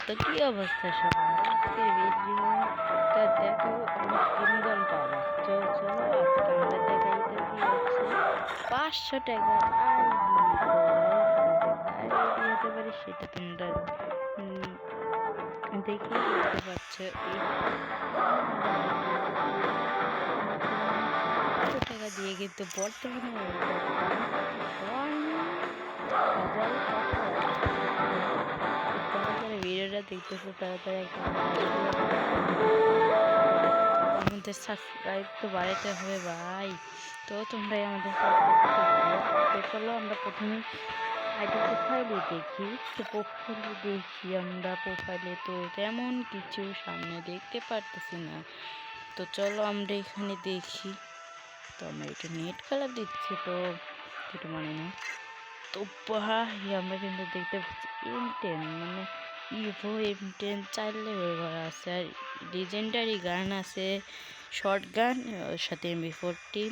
তো কি অবস্থা সবার? আজকের ভিডিওটা দেখো অনেক বিনোদন পাবা। তো চলো আজকে আমরা দেখাইতেছি হচ্ছে 500 টাকা আইডি। তো কার আইডি হতে পারে সেটা তোমরা দেখেই বুঝতে পারছো। এই 500 টাকা দিয়ে কিন্তু বর্তমানে হাজার টাকা। যারা যারা ভিডিওটা দেখতেছো তাড়াতাড়ি একটা আমাদের সাবস্ক্রাইব তো বাড়াইতে হবে ভাই। তো তোমরাই আমাদের তো চলো আমরা প্রথমে আইডি প্রোফাইলে দেখি। তো প্রোফাইলে দেখি আমরা প্রোফাইলে তো তেমন কিছু সামনে দেখতে পারতেছি না। তো চলো আমরা এখানে দেখি। তো আমরা এটা নেট কালার দিচ্ছি তো এটা মানে না। তো ভাই আমরা কিন্তু দেখতে পাচ্ছি M10 মানে ইভো M10 চাইলে ব্যবহার আছে আর লিজেন্ডারি গান আছে, শর্ট গান সাথে MP40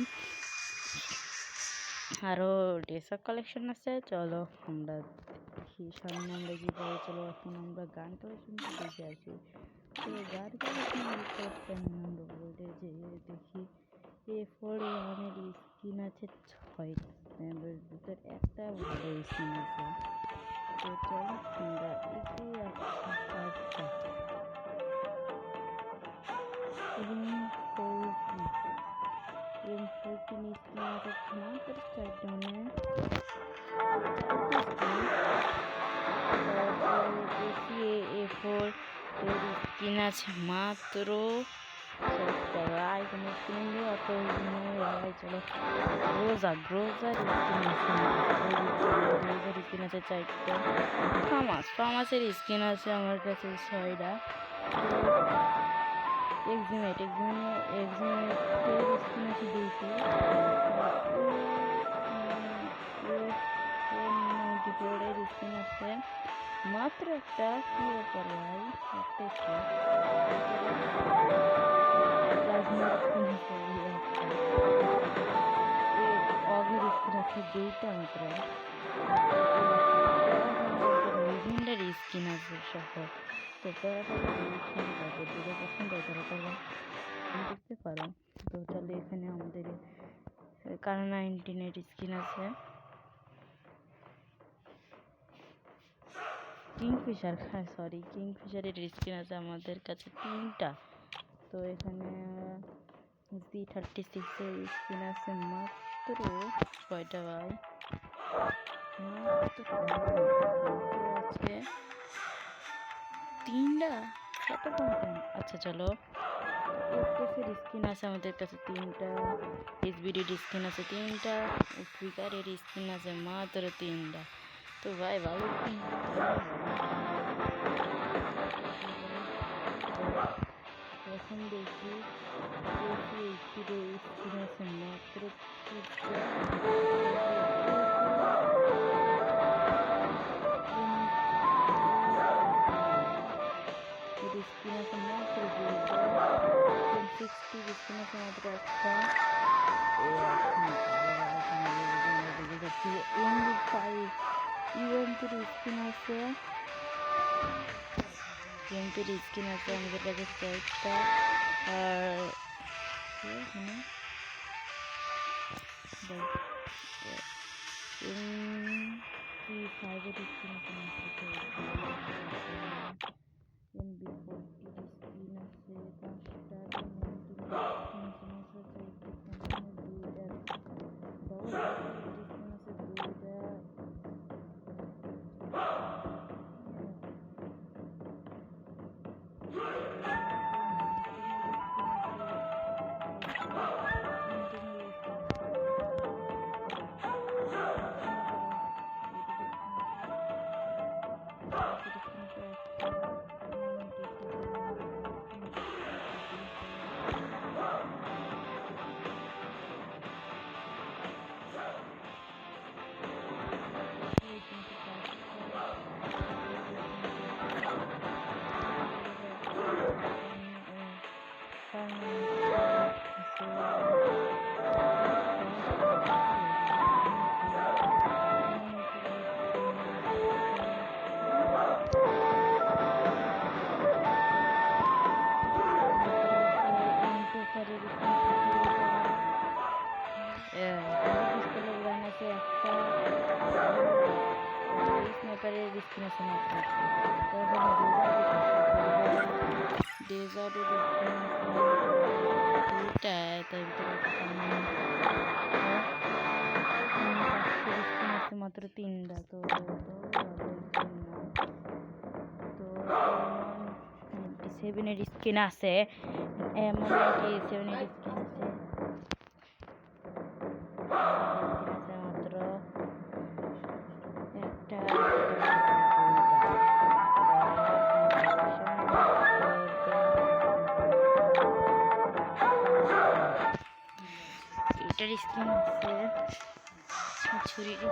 আরও ডেসার কালেকশন আছে। চলো আমরা দেখি সামনে আমরা কি পাই। চলো এখন আমরা গান কালেকশনটা দেখে আসি। তো গান কালেকশন দেখতে আমরা বলতে যে দেখি A41 এর স্কিন আছে 6টা, ভিতর একটা ভালো স্কিন আছে। তো চলো আমরা এগিয়ে আসছি 4টা M14 স্কিন আছে মাত্র 4টা মানে 4টা স্কিন। তারপরে দেখি A4 এর স্কিন আছে মাত্র 4টা। ভাই কোনো স্কিন দিয়ে অত ভাই চলো গ্রোজার স্কিন আছে গ্রোজার স্কিন আছে 4টা। ফার্মাসের স্কিন আছে আমার কাছে 6টা। এক্সিমেটের স্কিন আছে 2টি। এর স্কিন আছে মাত্র একটা। কি ব্যাপার ভাই একটা প্লাজমার স্কিন আছে অগের স্কিন আছে 2টা মাত্র। লিজেন্ডারি স্কিন আছে সহ। তো তাড়াতাড়ি যেটা পছন্দ হয় তারা তারা দেখতে পারো। তো চলে এখানে আমাদের কারণ 19 স্কিন আছে, কিংফিশারের স্কিন আছে আমাদের কাছে 3টা। তো এখানে C36 এর স্কিন আছে মাত্র কয়টা ভাই মাত্র আছে 3টা। কত কম। আচ্ছা চলো এসএসের স্কিন আছে আমাদের কাছে 3টা, SBDর স্কিন আছে 3টা, স্পিকারের স্কিন আছে মাত্র 3টা। তো ভাই ভালো এখন দেখি স্কিন আছে মাত্র 2টা। স্কিন আছে মাত্র 2টা। 60 স্কিন আছে মাত্র একটা। দেখে যাচ্ছি MB5 ইউএমপির স্কিন আছে আমাদের কাছে 4টা। আর MP5 এর স্কিন আছে মাত্র MB40 স্কিন আছে 5টা। 2টা গাড়ির স্কিন আছে দুইটা, তার ভিতরে পাঁচশোর স্কিন আছে মাত্র তিনটা। তো সেভেনের স্কিন আছে, এমন 97-এর স্কিন আছে, মাত্র একটা। এটার স্কিন আছে ছুরির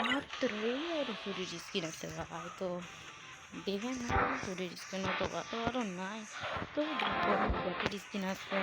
মাত্রই, আর ছুরির স্কিন আছে ভাই। তো দেখেন না ছুরির স্কিন তো আরো নাই, তো ব্যাটের স্কিন আছে।